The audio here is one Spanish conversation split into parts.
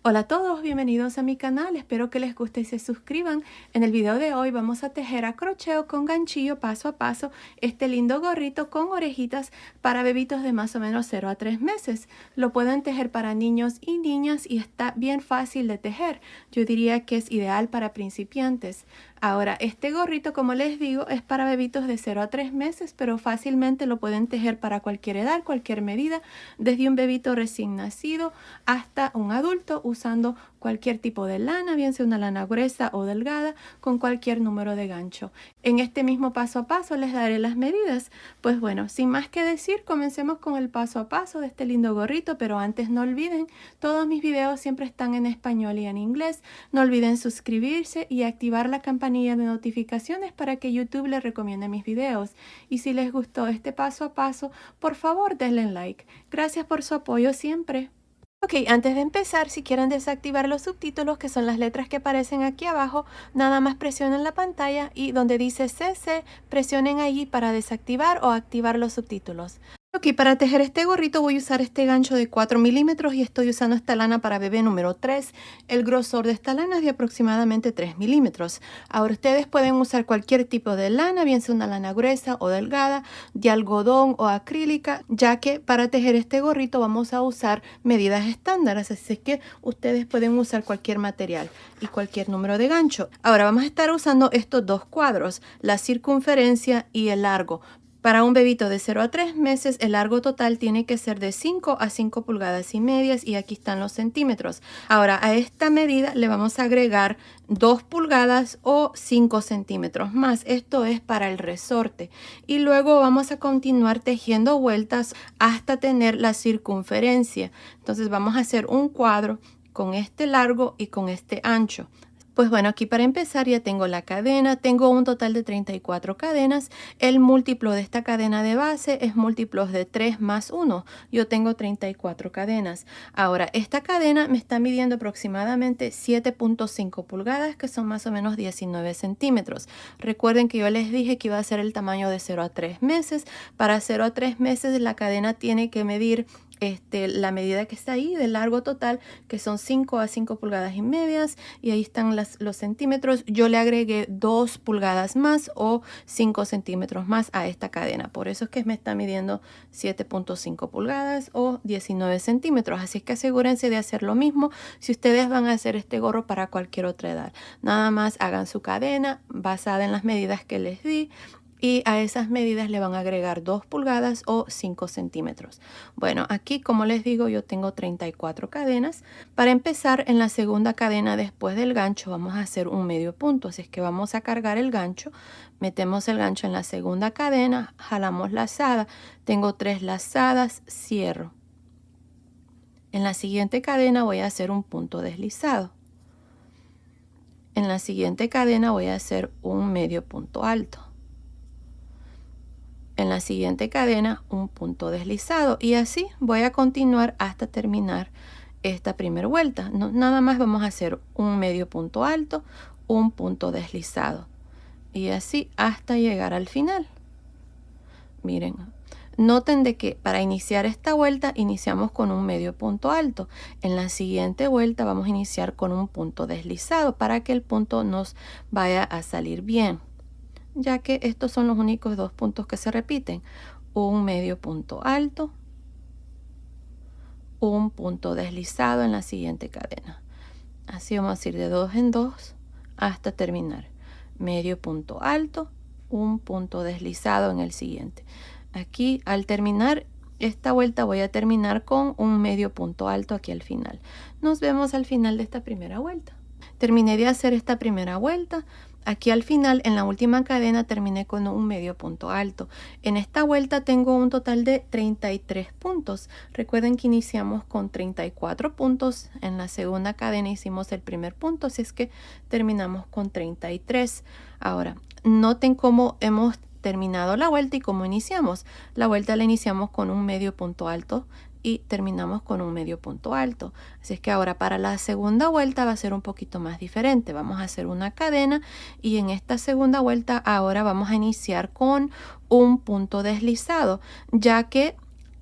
Hola a todos, bienvenidos a mi canal, espero que les guste y se suscriban. En el video de hoy vamos a tejer a crochet con ganchillo paso a paso este lindo gorrito con orejitas para bebitos de más o menos 0 a 3 meses. Lo pueden tejer para niños y niñas y está bien fácil de tejer. Yo diría que es ideal para principiantes. Ahora, este gorrito, como les digo, es para bebitos de 0 a 3 meses, pero fácilmente lo pueden tejer para cualquier edad, cualquier medida, desde un bebito recién nacido hasta un adulto, usando cualquier tipo de lana, bien sea una lana gruesa o delgada, con cualquier número de gancho. En este mismo paso a paso les daré las medidas. Pues bueno, sin más que decir, comencemos con el paso a paso de este lindo gorrito, pero antes no olviden, todos mis videos siempre están en español y en inglés. No olviden suscribirse y activar la campanilla de notificaciones para que YouTube les recomiende mis videos. Y si les gustó este paso a paso, por favor denle like. Gracias por su apoyo siempre. Ok, antes de empezar, si quieren desactivar los subtítulos, que son las letras que aparecen aquí abajo, nada más presionen la pantalla y donde dice CC, presionen allí para desactivar o activar los subtítulos. Ok, para tejer este gorrito voy a usar este gancho de 4 milímetros y estoy usando esta lana para bebé número 3. El grosor de esta lana es de aproximadamente 3 milímetros. Ahora ustedes pueden usar cualquier tipo de lana, bien sea una lana gruesa o delgada, de algodón o acrílica, ya que para tejer este gorrito vamos a usar medidas estándares, así que ustedes pueden usar cualquier material y cualquier número de gancho. Ahora vamos a estar usando estos dos cuadros, la circunferencia y el largo. Para un bebito de 0 a 3 meses, el largo total tiene que ser de 5 a 5 pulgadas y medias y aquí están los centímetros. Ahora, a esta medida le vamos a agregar 2 pulgadas o 5 centímetros más. Esto es para el resorte. Y luego vamos a continuar tejiendo vueltas hasta tener la circunferencia. Entonces vamos a hacer un cuadro con este largo y con este ancho. Pues bueno, aquí para empezar ya tengo la cadena, tengo un total de 34 cadenas. El múltiplo de esta cadena de base es múltiplos de 3 más 1. Yo tengo 34 cadenas. Ahora, esta cadena me está midiendo aproximadamente 7.5 pulgadas, que son más o menos 19 centímetros. Recuerden que yo les dije que iba a ser el tamaño de 0 a 3 meses. Para 0 a 3 meses la cadena tiene que medir la medida que está ahí de largo total, que son 5 a 5 pulgadas y medias, y ahí están los centímetros. Yo le agregué 2 pulgadas más o 5 centímetros más a esta cadena, por eso es que me está midiendo 7.5 pulgadas o 19 centímetros, así es que asegúrense de hacer lo mismo si ustedes van a hacer este gorro para cualquier otra edad. Nada más hagan su cadena basada en las medidas que les di, y a esas medidas le van a agregar 2 pulgadas o 5 centímetros. Bueno, aquí como les digo yo tengo 34 cadenas. Para empezar, en la segunda cadena después del gancho vamos a hacer un medio punto. Así es que vamos a cargar el gancho, metemos el gancho en la segunda cadena, jalamos lazada. Tengo 3 lazadas, cierro. En la siguiente cadena voy a hacer un punto deslizado. En la siguiente cadena voy a hacer un medio punto alto. En la siguiente cadena un punto deslizado y así voy a continuar hasta terminar esta primera vuelta. Nada más vamos a hacer un medio punto alto, un punto deslizado y así hasta llegar al final. Miren, noten de que para iniciar esta vuelta iniciamos con un medio punto alto. En la siguiente vuelta vamos a iniciar con un punto deslizado para que el punto nos vaya a salir bien, ya que estos son los únicos dos puntos que se repiten. Un medio punto alto, un punto deslizado en la siguiente cadena. Así vamos a ir de 2 en 2 hasta terminar. Medio punto alto, un punto deslizado en el siguiente. Aquí al terminar esta vuelta voy a terminar con un medio punto alto aquí al final. Nos vemos al final de esta primera vuelta. Terminé de hacer esta primera vuelta. Aquí al final, en la última cadena, terminé con un medio punto alto. En esta vuelta tengo un total de 33 puntos. Recuerden que iniciamos con 34 puntos. En la segunda cadena hicimos el primer punto, así es que terminamos con 33. Ahora, noten cómo hemos terminado la vuelta y cómo iniciamos. La vuelta la iniciamos con un medio punto alto y terminamos con un medio punto alto. Así es que ahora para la segunda vuelta va a ser un poquito más diferente. Vamos a hacer una cadena y en esta segunda vuelta ahora vamos a iniciar con un punto deslizado, ya que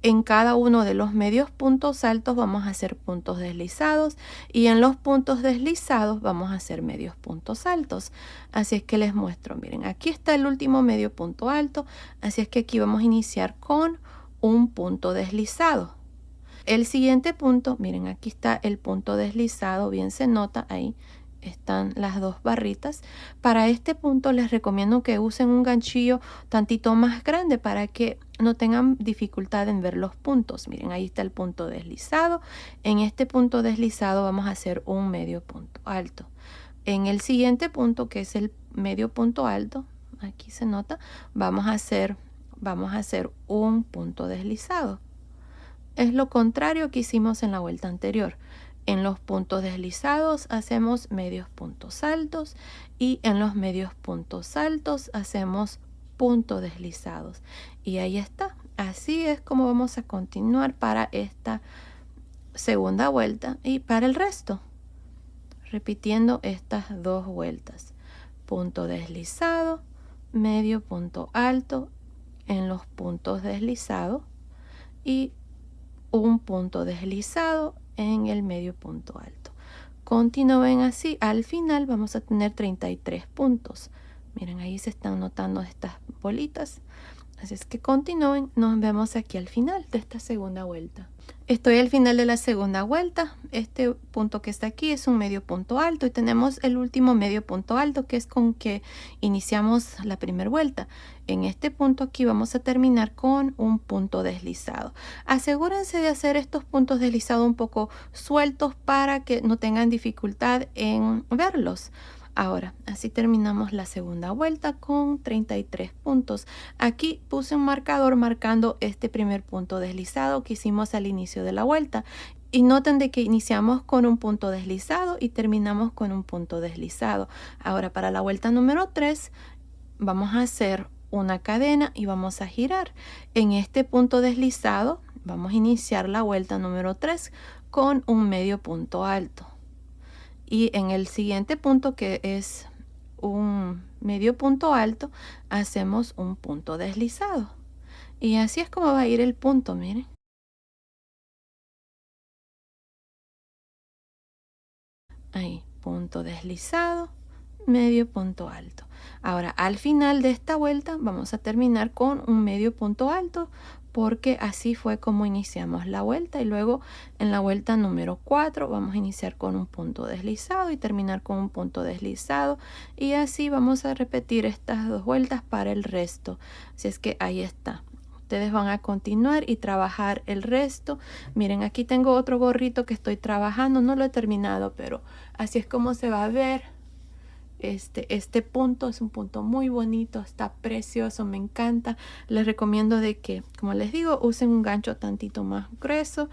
En cada uno de los medios puntos altos vamos a hacer puntos deslizados y en los puntos deslizados vamos a hacer medios puntos altos. Así es que les muestro, miren, aquí está el último medio punto alto, así es que aquí vamos a iniciar con un punto deslizado. El siguiente punto, miren, aquí está el punto deslizado, bien se nota ahí. Están las dos barritas. Para este punto les recomiendo que usen un ganchillo tantito más grande para que no tengan dificultad en ver los puntos. Miren, ahí está el punto deslizado. En este punto deslizado vamos a hacer un medio punto alto. En el siguiente punto, que es el medio punto alto, aquí se nota, vamos a hacer un punto deslizado. Es lo contrario que hicimos en la vuelta anterior. En los puntos deslizados hacemos medios puntos altos y en los medios puntos altos hacemos puntos deslizados. Y ahí está. Así es como vamos a continuar para esta segunda vuelta y para el resto. Repitiendo estas dos vueltas. Punto deslizado, medio punto alto en los puntos deslizados y un punto deslizado en el medio punto alto. Continúen así. Al final vamos a tener 33 puntos. Miren, ahí se están notando estas bolitas. Así es que continúen. Nos vemos aquí al final de esta segunda vuelta. Estoy al final de la segunda vuelta. Este punto que está aquí es un medio punto alto y tenemos el último medio punto alto, que es con que iniciamos la primera vuelta. En este punto aquí vamos a terminar con un punto deslizado. Asegúrense de hacer estos puntos deslizados un poco sueltos para que no tengan dificultad en verlos. Ahora, así terminamos la segunda vuelta con 33 puntos. Aquí puse un marcador marcando este primer punto deslizado que hicimos al inicio de la vuelta. Y noten de que iniciamos con un punto deslizado y terminamos con un punto deslizado. Ahora, para la vuelta número 3, vamos a hacer una cadena y vamos a girar. En este punto deslizado, vamos a iniciar la vuelta número 3 con un medio punto alto. Y en el siguiente punto, que es un medio punto alto, hacemos un punto deslizado. Y así es como va a ir el punto, miren. Ahí, punto deslizado, medio punto alto. Ahora, al final de esta vuelta vamos a terminar con un medio punto alto, porque así fue como iniciamos la vuelta. Y luego en la vuelta número 4 vamos a iniciar con un punto deslizado y terminar con un punto deslizado. Y así vamos a repetir estas dos vueltas para el resto. Así es que ahí está. Ustedes van a continuar y trabajar el resto. Miren, aquí tengo otro gorrito que estoy trabajando. No lo he terminado, pero así es como se va a ver. Este punto es un punto muy bonito, está precioso, me encanta. Les recomiendo de que, como les digo, usen un gancho tantito más grueso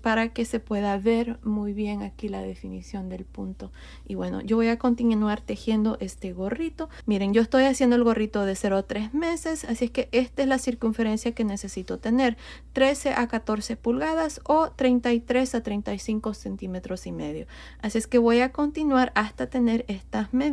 para que se pueda ver muy bien aquí la definición del punto. Y bueno, yo voy a continuar tejiendo este gorrito. Miren, yo estoy haciendo el gorrito de 0 a 3 meses, así es que esta es la circunferencia que necesito tener: 13 a 14 pulgadas o 33 a 35 centímetros y medio. Así es que voy a continuar hasta tener estas medidas.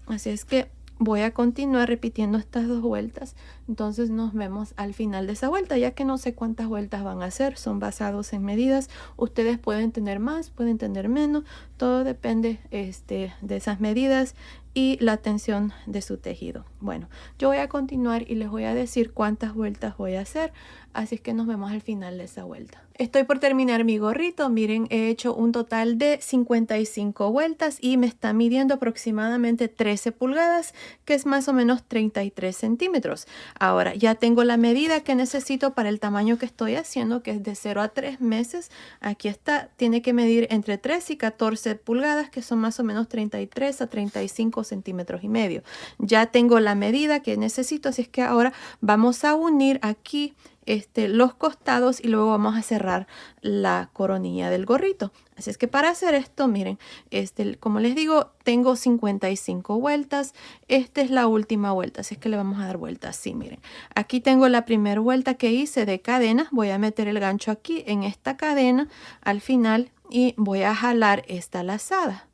Así es que voy a continuar repitiendo estas dos vueltas. Entonces nos vemos al final de esa vuelta, ya que no sé cuántas vueltas van a hacer, son basados en medidas. Ustedes pueden tener más, pueden tener menos, todo depende de esas medidas y la tensión de su tejido. Bueno, yo voy a continuar y les voy a decir cuántas vueltas voy a hacer, así es que nos vemos al final de esa vuelta. Estoy por terminar mi gorrito. Miren, he hecho un total de 55 vueltas y me está midiendo aproximadamente 13 pulgadas, que es más o menos 33 centímetros. Ahora ya tengo la medida que necesito para el tamaño que estoy haciendo, que es de 0 a 3 meses. Aquí está, tiene que medir entre 3 y 14 pulgadas, que son más o menos 33 a 35 centímetros y medio. Ya tengo la medida que necesito, así es que ahora vamos a unir aquí los costados y luego vamos a cerrar la coronilla del gorrito. Así es que para hacer esto, miren, como les digo, tengo 55 vueltas. Esta es la última vuelta, así es que le vamos a dar vuelta así, miren. Aquí tengo la primera vuelta que hice de cadena. Voy a meter el gancho aquí en esta cadena al final y voy a jalar esta lazada.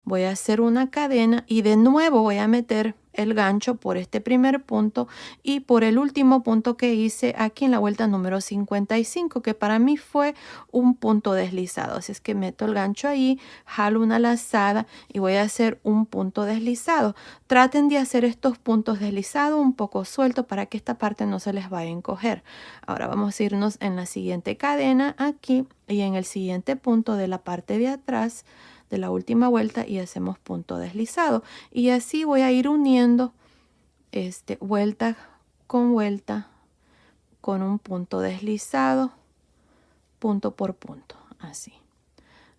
Voy a hacer una cadena y de nuevo voy a meter el gancho por este primer punto y por el último punto que hice aquí en la vuelta número 55, que para mí fue un punto deslizado. Así es que meto el gancho ahí, jalo una lazada y voy a hacer un punto deslizado. Traten de hacer estos puntos deslizados un poco sueltos para que esta parte no se les vaya a encoger. Ahora vamos a irnos en la siguiente cadena aquí y en el siguiente punto de la parte de atrás de la última vuelta y hacemos punto deslizado, y así voy a ir uniendo vuelta con un punto deslizado, punto por punto, así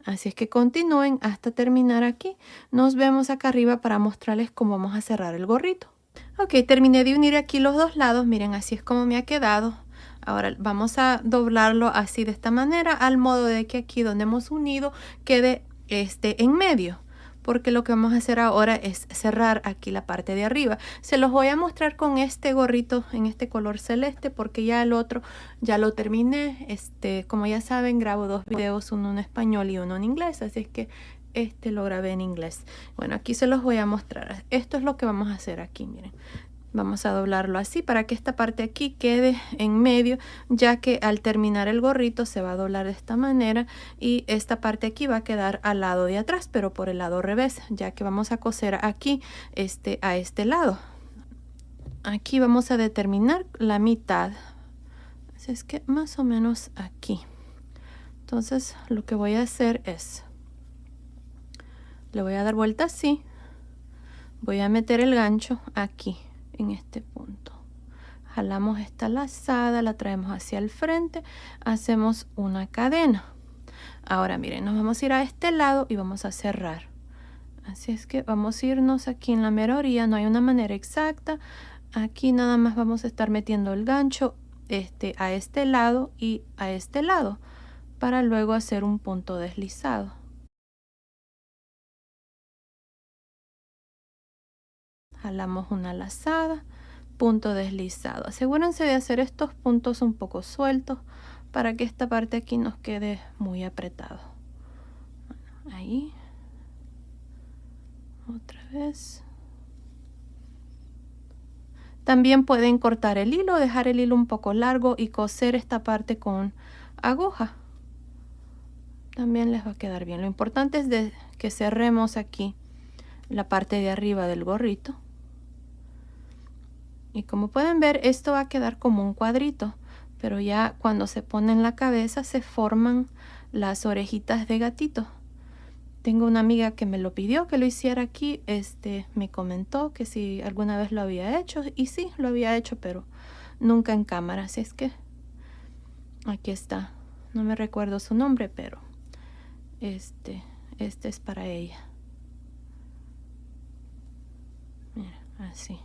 es que continúen hasta terminar aquí. Nos vemos acá arriba para mostrarles cómo vamos a cerrar el gorrito. Ok, terminé de unir aquí los dos lados. Miren, así es como me ha quedado. Ahora vamos a doblarlo así de esta manera, al modo de que aquí donde hemos unido quede en medio, porque lo que vamos a hacer ahora es cerrar aquí la parte de arriba. Se los voy a mostrar con este gorrito en este color celeste, porque ya el otro ya lo terminé. Como ya saben, grabo dos videos, uno en español y uno en inglés, así es que lo grabé en inglés. Bueno, aquí se los voy a mostrar. Esto es lo que vamos a hacer aquí, miren. Vamos a doblarlo así para que esta parte aquí quede en medio, ya que al terminar el gorrito se va a doblar de esta manera y esta parte aquí va a quedar al lado de atrás, pero por el lado revés, ya que vamos a coser aquí a este lado. Aquí vamos a determinar la mitad, así es que más o menos aquí. Entonces lo que voy a hacer es, le voy a dar vuelta así, voy a meter el gancho aquí en este punto. Jalamos esta lazada, la traemos hacia el frente, hacemos una cadena. Ahora miren, nos vamos a ir a este lado y vamos a cerrar. Así es que vamos a irnos aquí en la mera orilla, no hay una manera exacta. Aquí nada más vamos a estar metiendo el gancho a este lado y a este lado, para luego hacer un punto deslizado. Jalamos una lazada, punto deslizado. Asegúrense de hacer estos puntos un poco sueltos para que esta parte aquí nos quede muy apretado. Ahí, otra vez. También pueden cortar el hilo, dejar el hilo un poco largo y coser esta parte con aguja. También les va a quedar bien. Lo importante es que cerremos aquí la parte de arriba del gorrito. Y como pueden ver, esto va a quedar como un cuadrito, pero ya cuando se pone en la cabeza se forman las orejitas de gatito. Tengo una amiga que me lo pidió que lo hiciera aquí, me comentó que si alguna vez lo había hecho, y sí, lo había hecho, pero nunca en cámara, así es que aquí está. No me recuerdo su nombre, pero este es para ella. Mira, así.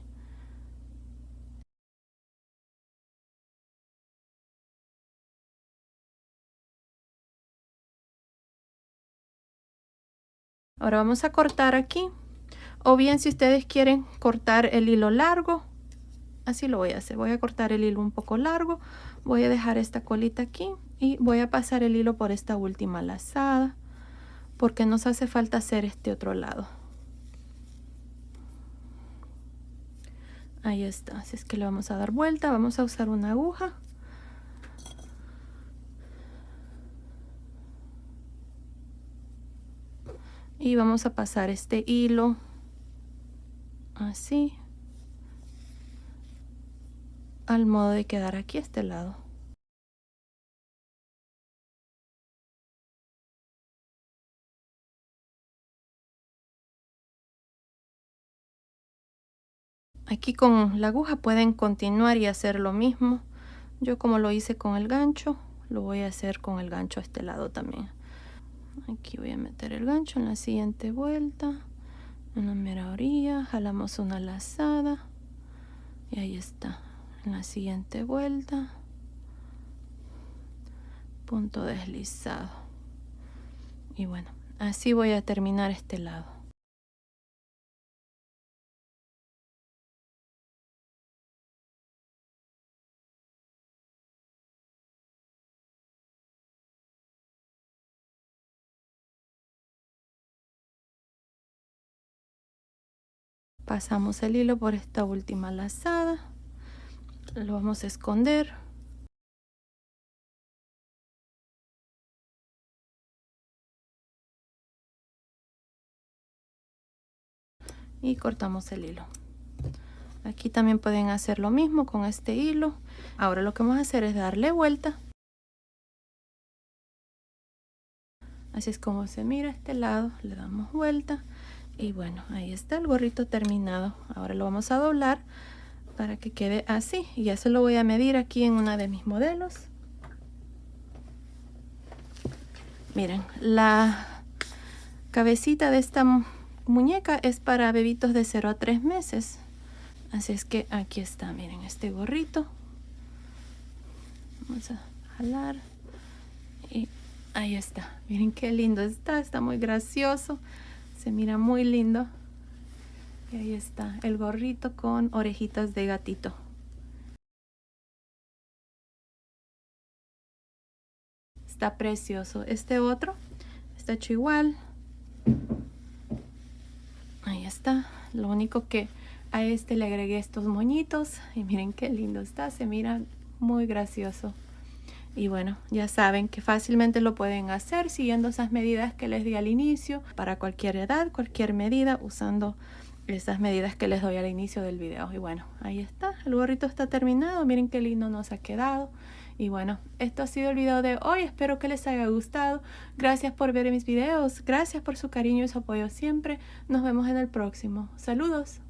Ahora vamos a cortar aquí, o bien si ustedes quieren cortar el hilo largo, así lo voy a hacer. Voy a cortar el hilo un poco largo, voy a dejar esta colita aquí y voy a pasar el hilo por esta última lazada, porque nos hace falta hacer este otro lado. Ahí está, así es que le vamos a dar vuelta, vamos a usar una aguja. Y vamos a pasar este hilo así, al modo de quedar aquí a este lado. Aquí con la aguja pueden continuar y hacer lo mismo. Yo como lo hice con el gancho, lo voy a hacer con el gancho a este lado también. Aquí voy a meter el gancho en la siguiente vuelta, en la mera orilla, jalamos una lazada y ahí está, en la siguiente vuelta, punto deslizado. Y bueno, así voy a terminar este lado. Pasamos el hilo por esta última lazada, lo vamos a esconder. Y cortamos el hilo. Aquí también pueden hacer lo mismo con este hilo. Ahora lo que vamos a hacer es darle vuelta. Así es como se mira este lado, le damos vuelta y bueno, ahí está el gorrito terminado. Ahora lo vamos a doblar para que quede así y ya se lo voy a medir aquí en una de mis modelos. Miren, la cabecita de esta muñeca es para bebitos de 0 a 3 meses. Así es que aquí está, miren este gorrito. Vamos a jalar y ahí está. Miren qué lindo está muy gracioso. Se mira muy lindo. Y ahí está el gorrito con orejitas de gatito. Está precioso. Este otro está hecho igual. Ahí está. Lo único que a este le agregué estos moñitos. Y miren qué lindo está. Se mira muy gracioso. Y bueno, ya saben que fácilmente lo pueden hacer siguiendo esas medidas que les di al inicio. Para cualquier edad, cualquier medida, usando esas medidas que les doy al inicio del video. Y bueno, ahí está. El gorrito está terminado. Miren qué lindo nos ha quedado. Y bueno, esto ha sido el video de hoy. Espero que les haya gustado. Gracias por ver mis videos. Gracias por su cariño y su apoyo siempre. Nos vemos en el próximo. Saludos.